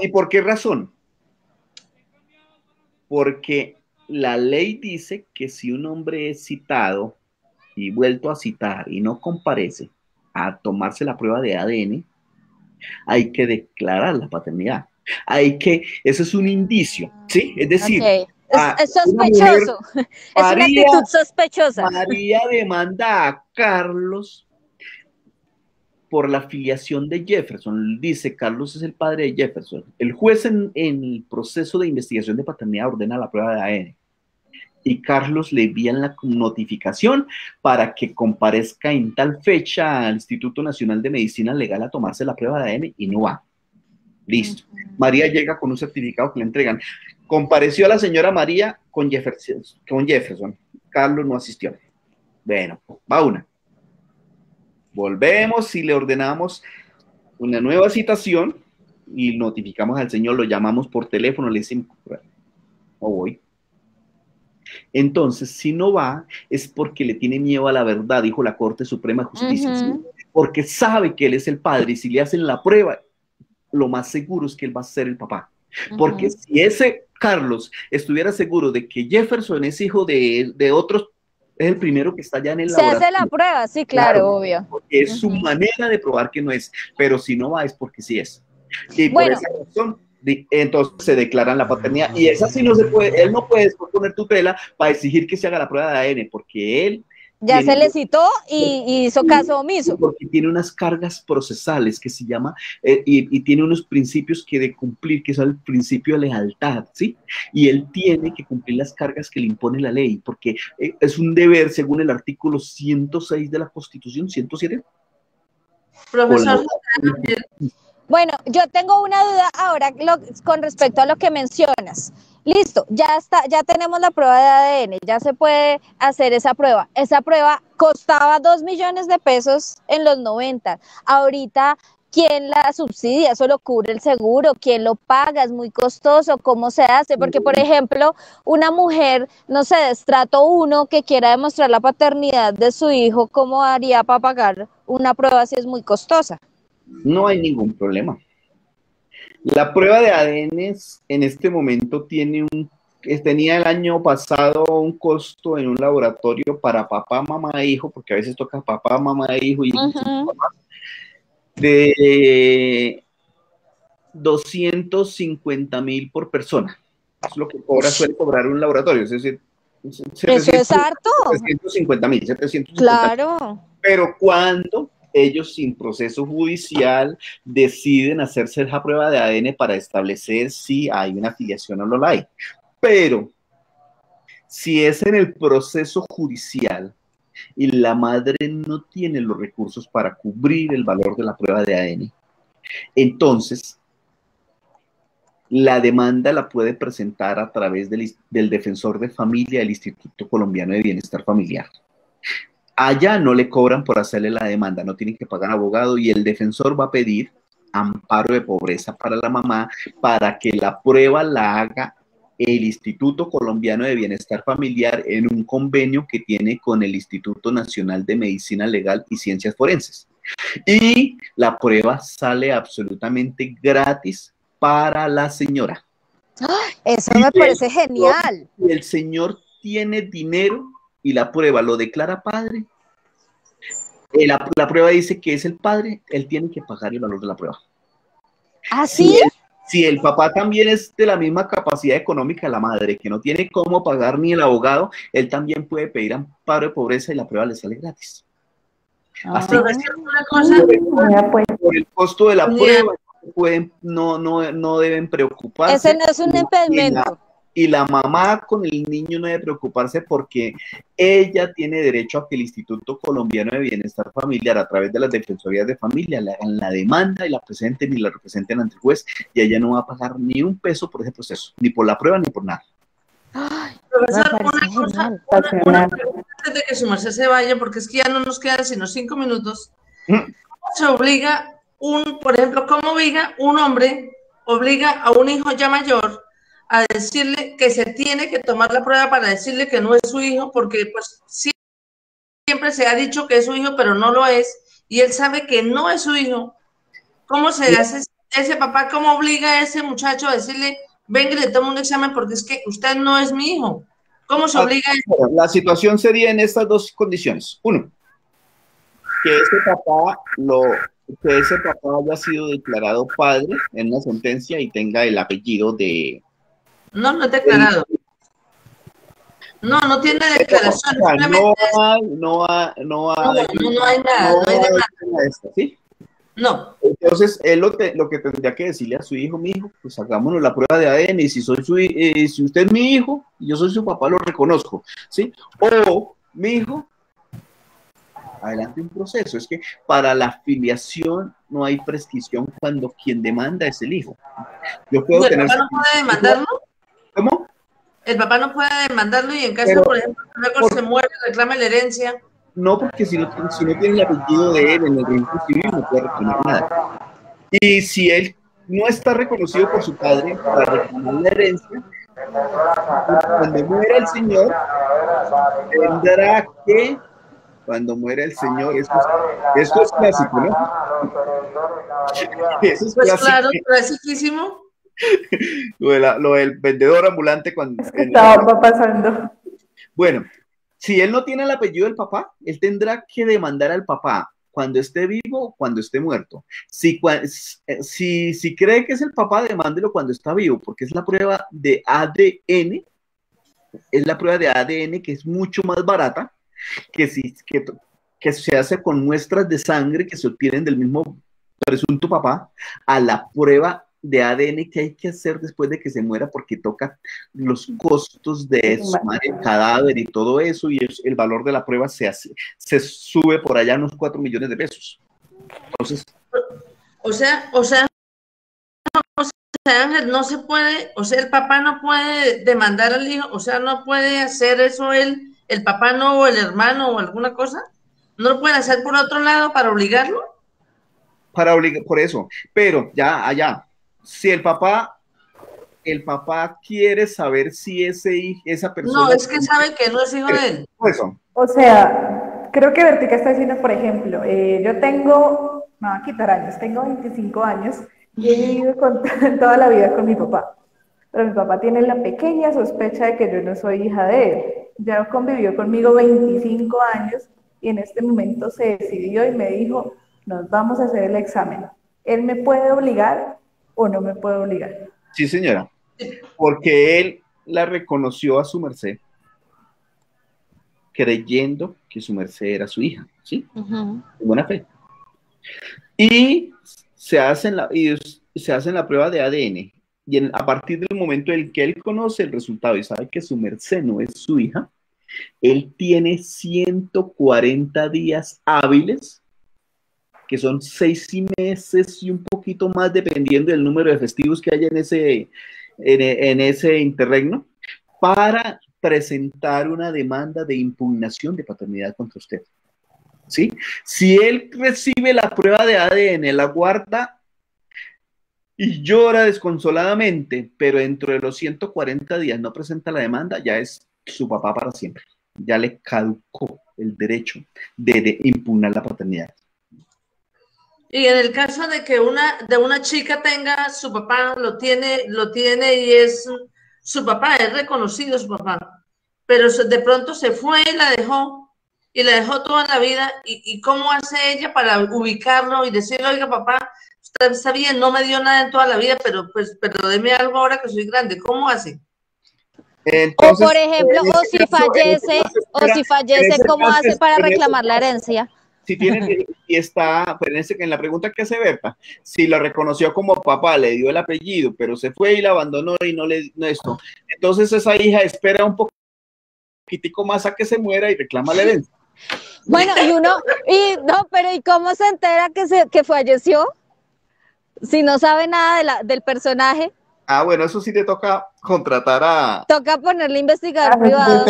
¿Y por qué razón? Porque la ley dice que si un hombre es citado y vuelto a citar y no comparece a tomarse la prueba de ADN, hay que declarar la paternidad. Eso es un indicio, ¿sí? Es decir, es sospechoso. Es una actitud sospechosa. María demanda a Carlos por la filiación de Jefferson. Dice, Carlos es el padre de Jefferson. El juez en el proceso de investigación de paternidad ordena la prueba de ADN. Y Carlos le envían la notificación para que comparezca en tal fecha al Instituto Nacional de Medicina Legal a tomarse la prueba de ADN y no va. Listo. María llega con un certificado que le entregan. Compareció a la señora María con Jefferson. Carlos no asistió. Bueno, va una. Volvemos y le ordenamos una nueva citación y notificamos al señor, lo llamamos por teléfono, le decimos, no voy. Entonces, si no va, es porque le tiene miedo a la verdad, dijo la Corte Suprema de Justicia, ¿sí? Porque sabe que él es el padre y si le hacen la prueba, lo más seguro es que él va a ser el papá. Porque si ese Carlos estuviera seguro de que Jefferson es hijo de otros, es el primero que está allá en el laboratorio. Se hace la prueba, sí, claro, obvio. Porque es su manera de probar que no es, pero si no va es porque sí es. Y por esa razón, entonces se declaran la paternidad. Y esa sí no se puede, él no puede después poner tutela para exigir que se haga la prueba de ADN, porque él ya se le citó y hizo caso omiso. Porque tiene unas cargas procesales que se llama, y tiene unos principios que de cumplir, que son el principio de lealtad, ¿sí? Y él tiene que cumplir las cargas que le impone la ley, porque es un deber según el artículo 106 de la Constitución, 107. Profesor. Bueno, yo tengo una duda ahora con respecto a lo que mencionas. Listo, ya está, ya tenemos la prueba de ADN, ya se puede hacer esa prueba. Esa prueba costaba 2 millones de pesos en los 90. Ahorita, ¿quién la subsidia? ¿Eso lo cubre el seguro? ¿Quién lo paga? ¿Es muy costoso? ¿Cómo se hace? Porque, por ejemplo, una mujer, no sé, de estrato 1 que quiera demostrar la paternidad de su hijo, ¿cómo haría para pagar una prueba si es muy costosa? No hay ningún problema. La prueba de ADN en este momento tenía el año pasado un costo en un laboratorio para papá, mamá e hijo, porque a veces toca papá, mamá e hijo y papá, de 250,000 por persona. Es lo que suele cobrar un laboratorio. Es decir, eso es harto. 750,000. Claro. Pero cuando ellos sin proceso judicial deciden hacerse la prueba de ADN para establecer si hay una afiliación o no la hay. Pero si es en el proceso judicial y la madre no tiene los recursos para cubrir el valor de la prueba de ADN, entonces la demanda la puede presentar a través del defensor de familia del Instituto Colombiano de Bienestar Familiar. Allá no le cobran por hacerle la demanda, no tienen que pagar abogado y el defensor va a pedir amparo de pobreza para la mamá para que la prueba la haga el Instituto Colombiano de Bienestar Familiar en un convenio que tiene con el Instituto Nacional de Medicina Legal y Ciencias Forenses. Y la prueba sale absolutamente gratis para la señora. Eso me parece genial. Si el señor tiene dinero y la prueba lo declara padre, la prueba dice que es el padre, él tiene que pagar el valor de la prueba. ¿Ah, sí? Si el papá también es de la misma capacidad económica de la madre, que no tiene cómo pagar ni el abogado, él también puede pedir amparo de pobreza y la prueba le sale gratis. Así que una cosa, por el costo de la prueba no deben preocuparse. Ese no es un impedimento. Y la mamá con el niño no debe preocuparse porque ella tiene derecho a que el Instituto Colombiano de Bienestar Familiar, a través de las defensorías de familia, le hagan la demanda y la presenten y la representen ante el juez, y ella no va a pagar ni un peso por ese proceso, ni por la prueba ni por nada. Ay, profesor, una pregunta antes de que su merced se vaya, porque es que ya no nos quedan sino 5 minutos. ¿Cómo se obliga por ejemplo, cómo un hombre obliga a un hijo ya mayor a decirle que se tiene que tomar la prueba para decirle que no es su hijo, porque pues siempre se ha dicho que es su hijo, pero no lo es, y él sabe que no es su hijo? ¿Cómo se hace ese papá? ¿Cómo obliga a ese muchacho a decirle, venga y le tomo un examen porque es que usted no es mi hijo? ¿Cómo se obliga a eso? La situación sería en estas dos condiciones. Uno, que ese papá haya sido declarado padre en una sentencia y tenga el apellido de... No es declarado. No tiene declaración. No hay nada. ¿Sí? No. Entonces, él lo que tendría que decirle a su hijo, mi hijo, pues hagámonos la prueba de ADN, y si si usted es mi hijo y yo soy su papá, lo reconozco, ¿sí? O, mi hijo, adelante un proceso. Es que para la filiación no hay prescripción cuando quien demanda es el hijo. Yo puedo tener... ¿El papá no puede demandarlo? ¿Cómo? El papá no puede demandarlo y en caso, Pero, por ejemplo, luego se muere, reclama la herencia. no, porque si no tiene el apellido de él en el registro civil, no puede reclamar nada. Y si él no está reconocido por su padre para reclamar la herencia, cuando muera el señor, tendrá que, cuando muera el señor, esto es clásico, ¿no? Eso es Pues clásico. claro, clasiquísimo. Lo del vendedor ambulante cuando... Estaba pasando. Bueno, si él no tiene el apellido del papá, él tendrá que demandar al papá cuando esté vivo o cuando esté muerto. Si cree que es el papá, demándelo cuando está vivo, porque es la prueba de ADN, que es mucho más barata que se hace con muestras de sangre que se obtienen del mismo presunto papá, a la prueba de ADN que hay que hacer después de que se muera, porque toca los costos de exhumar el cadáver y todo eso, y el valor de la prueba se sube por allá unos 4 millones de pesos. Entonces, Ángel, no se puede, o sea, el papá no puede demandar al hijo, o sea, no puede hacer eso él, el papá no, o el hermano, o alguna cosa, no lo pueden hacer por otro lado para obligarlo. Por eso, pero ya allá, si el papá quiere saber si esa persona... No, es que sabe que no es hijo de él. Eso. O sea, creo que Bertica está diciendo, por ejemplo, yo tengo, me va a quitar años, tengo 25 años y he vivido toda la vida con mi papá. Pero mi papá tiene la pequeña sospecha de que yo no soy hija de él. Ya convivió conmigo 25 años y en este momento se decidió y me dijo, nos vamos a hacer el examen. ¿Él me puede obligar o no me puede obligar? Sí, señora, porque él la reconoció a su merced, creyendo que su merced era su hija, ¿sí? De buena fe. Y se hacen la prueba de ADN, y a partir del momento en que él conoce el resultado y sabe que su merced no es su hija, él tiene 140 días hábiles, que son 6 meses y un poquito más, dependiendo del número de festivos que haya en ese interregno, para presentar una demanda de impugnación de paternidad contra usted. ¿Sí? Si él recibe la prueba de ADN, la guarda y llora desconsoladamente, pero dentro de los 140 días no presenta la demanda, ya es su papá para siempre. Ya le caducó el derecho de impugnar la paternidad. Y en el caso de que una chica tenga su papá, lo tiene y es su papá, es reconocido su papá, pero de pronto se fue y la dejó toda la vida, y ¿cómo hace ella para ubicarlo y decirle, oiga papá, usted está bien, no me dio nada en toda la vida, pero deme algo ahora que soy grande? ¿Cómo hace? O Entonces, por ejemplo, si fallece, ¿cómo hace para reclamar la herencia? Si tiene, y está, en la pregunta que hace Berta, si lo reconoció como papá, le dio el apellido, pero se fue y la abandonó y no esto, entonces esa hija espera un poquitico más a que se muera y reclama la herencia. Bueno, pero ¿y cómo se entera que falleció? Si no sabe nada del personaje. Ah, bueno, eso sí te toca contratar Toca ponerle investigador privado.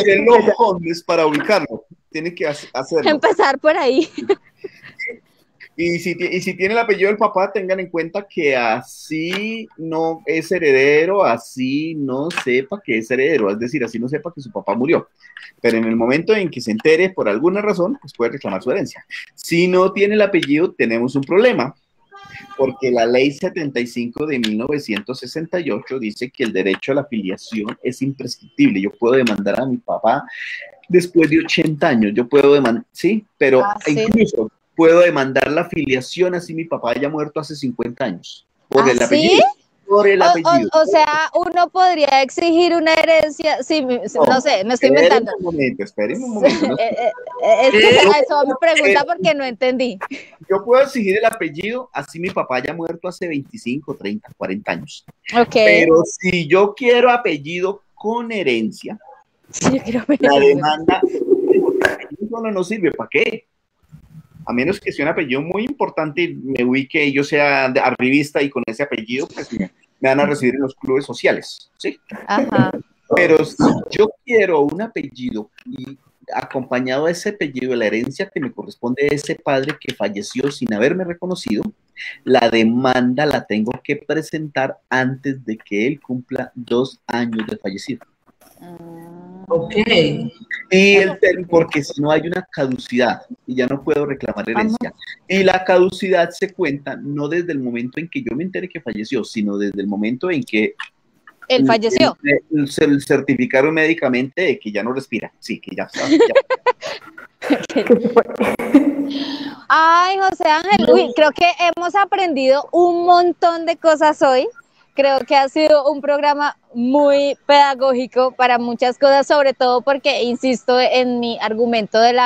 Para ubicarlo. Tiene que hacerlo. Empezar por ahí. Y si tiene el apellido del papá, tengan en cuenta que así no es heredero, así no sepa que es heredero, es decir, así no sepa que su papá murió. Pero en el momento en que se entere por alguna razón, pues puede reclamar su herencia. Si no tiene el apellido, tenemos un problema, porque la ley 75 de 1968 dice que el derecho a la filiación es imprescriptible. Yo puedo demandar a mi papá después de 80 años, yo puedo demandar, sí, pero incluso puedo demandar la filiación así mi papá haya muerto hace 50 años. Por el apellido. ¿Sí? Por el apellido. O sea, uno podría exigir una herencia, no sé, me estoy inventando. Esperen un momento. Es que eso me pregunta porque no entendí. Yo puedo exigir el apellido así mi papá haya muerto hace 25, 30, 40 años. Okay. Pero si yo quiero apellido con herencia, la demanda no sirve. ¿Para qué? A menos que sea un apellido muy importante y me ubique y yo sea arribista y con ese apellido, pues me van a recibir en los clubes sociales, ¿sí? Ajá. Pero si yo quiero un apellido y acompañado a ese apellido, la herencia que me corresponde a ese padre que falleció sin haberme reconocido, la demanda la tengo que presentar antes de que él cumpla 2 años de fallecido. Ok. Porque si no hay una caducidad y ya no puedo reclamar herencia. Y la caducidad se cuenta no desde el momento en que yo me enteré que falleció, sino desde el momento en que él falleció. Se certificaron médicamente de que ya no respira. Sí, que ya está. Ay, José Ángel, uy, creo que hemos aprendido un montón de cosas hoy. Creo que ha sido un programa muy pedagógico para muchas cosas, sobre todo porque insisto en mi argumento del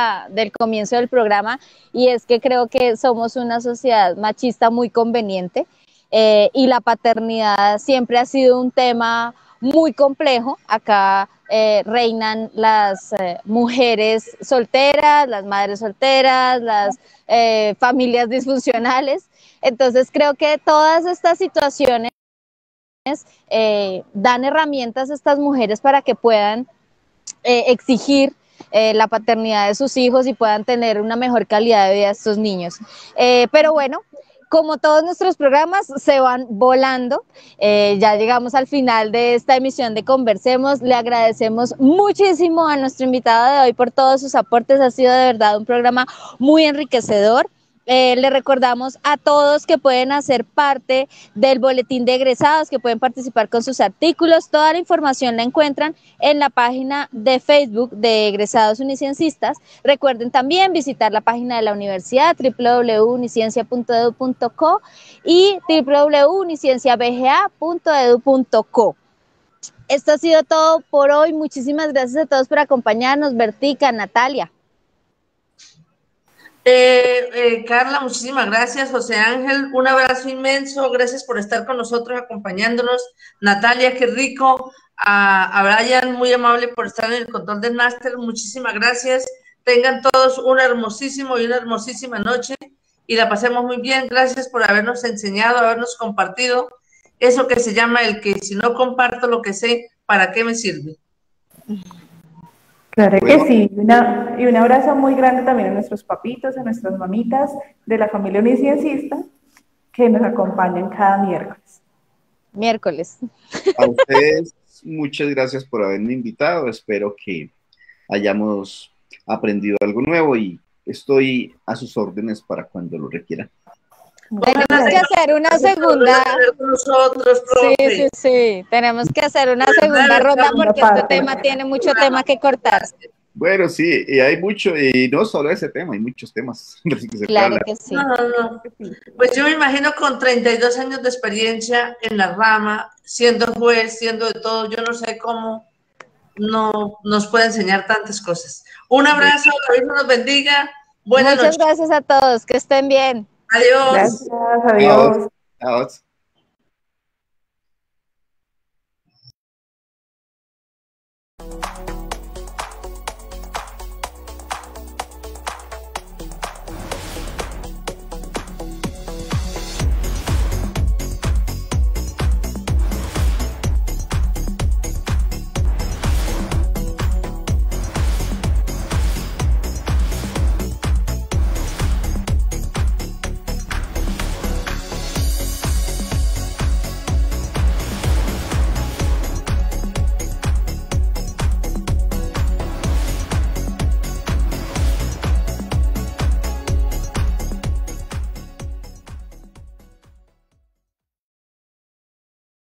comienzo del programa, y es que creo que somos una sociedad machista muy conveniente, y la paternidad siempre ha sido un tema muy complejo. Acá reinan las mujeres solteras, las madres solteras, las familias disfuncionales. Entonces creo que todas estas situaciones dan herramientas a estas mujeres para que puedan exigir la paternidad de sus hijos y puedan tener una mejor calidad de vida de estos niños. Pero bueno, como todos nuestros programas se van volando, ya llegamos al final de esta emisión de Conversemos. Le agradecemos muchísimo a nuestro invitado de hoy por todos sus aportes. Ha sido de verdad un programa muy enriquecedor. Le recordamos a todos que pueden hacer parte del boletín de egresados, que pueden participar con sus artículos. Toda la información la encuentran en la página de Facebook de Egresados Unicienciistas. Recuerden también visitar la página de la universidad, www.uniciencia.edu.co y www.unicienciabga.edu.co. Esto ha sido todo por hoy. Muchísimas gracias a todos por acompañarnos. Bertica, Natalia. Carla, muchísimas gracias. José Ángel, un abrazo inmenso. Gracias por estar con nosotros, acompañándonos. Natalia, qué rico. A Brian, muy amable por estar en el control del máster. Muchísimas gracias. Tengan todos un hermosísimo y una hermosísima noche y la pasemos muy bien. Gracias por habernos enseñado, habernos compartido eso que se llama el que si no comparto lo que sé, ¿para qué me sirve? Claro que sí, y un abrazo muy grande también a nuestros papitos, a nuestras mamitas de la familia uniciencista que nos acompañan cada miércoles. A ustedes, muchas gracias por haberme invitado. Espero que hayamos aprendido algo nuevo y estoy a sus órdenes para cuando lo requieran. Tenemos que hacer una segunda. Sí. Tenemos que hacer una segunda ronda porque este tema tiene mucho tema que cortar. Bueno, sí, y hay mucho, y no solo ese tema, hay muchos temas. Claro que sí. No. Pues yo me imagino con 32 años de experiencia en la rama, siendo juez, siendo de todo, yo no sé cómo no nos puede enseñar tantas cosas. Un abrazo, que Dios nos bendiga. Buenas noches. Muchas gracias a todos, que estén bien. Adiós. Gracias, adiós. Adiós.